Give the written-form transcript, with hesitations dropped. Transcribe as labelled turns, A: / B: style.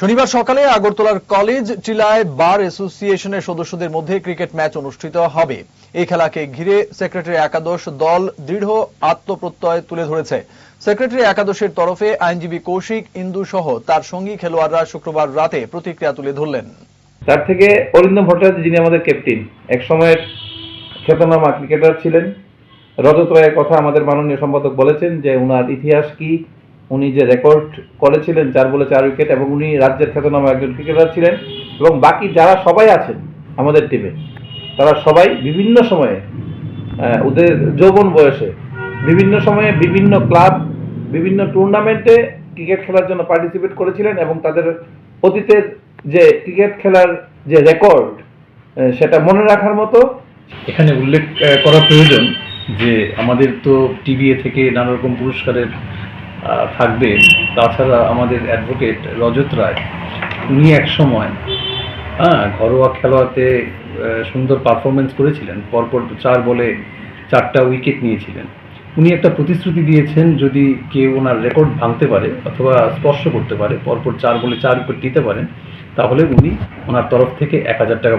A: শনিবার সকালে আগরতলার কলেজ টিলায় বার অ্যাসোসিয়েশনের সদস্যদের মধ্যে ক্রিকেট ম্যাচ অনুষ্ঠিত হবে। এই খেলাকে ঘিরে সেক্রেটারি একাদশ দল দৃঢ় আত্মপ্রত্যয় তুলে ধরেছে। সেক্রেটারি একাদশের তরফে আইনজীবী কৌশিক ইন্দু সহ তার সঙ্গী খেলোয়াড়রা শুক্রবার রাতে প্রতিক্রিয়া তুলে ধরলেন।
B: তার থেকে অরিন্দম ভট্টাচার্য, যিনি আমাদের ক্যাপ্টেন, এক সময়ের খ্যাতনামা ক্রিকেটার ছিলেন। রজত রায়ের কথা আমাদের মাননীয় সম্পাদক বলেছেন যে উনার ইতিহাস কি, উনি যে রেকর্ড করেছিলেন 4 বলে 4 উইকেট, এবং উনি রাজ্যের খ্যাতনামা একজন ক্রিকেটার ছিলেন। এবং বাকি যারা সবাই আছেন আমাদের টিমে, তারা সবাই বিভিন্ন সময়ে ওদের যৌবন বয়সে বিভিন্ন সময়ে বিভিন্ন ক্লাব, বিভিন্ন টুর্নামেন্টে ক্রিকেট খেলার জন্য পার্টিসিপেট করেছিলেন, এবং তাদের অতীতের যে ক্রিকেট খেলার যে রেকর্ড, সেটা মনে রাখার মতো।
C: এখানে উল্লেখ করা প্রয়োজন যে আমাদের তো টিভিএ থেকে নানা রকম পুরস্কারের থাকবে। তাছাড়া আমাদের অ্যাডভোকেট রজত রায়, উনি এক সময় ঘরোয়া খেলাতে সুন্দর পারফরমেন্স করেছিলেন। পরপর 4 বলে 4টা উইকেট নিয়েছিলেন। উনি একটা প্রতিশ্রুতি দিয়েছেন, যদি কেউ ওনার রেকর্ড ভাঙতে পারে অথবা স্পর্শ করতে পারে, পরপর 4 বলে 4 উইকেট নিতে পারেন, তাহলে উনি ওনার তরফ থেকে 1000 টাকা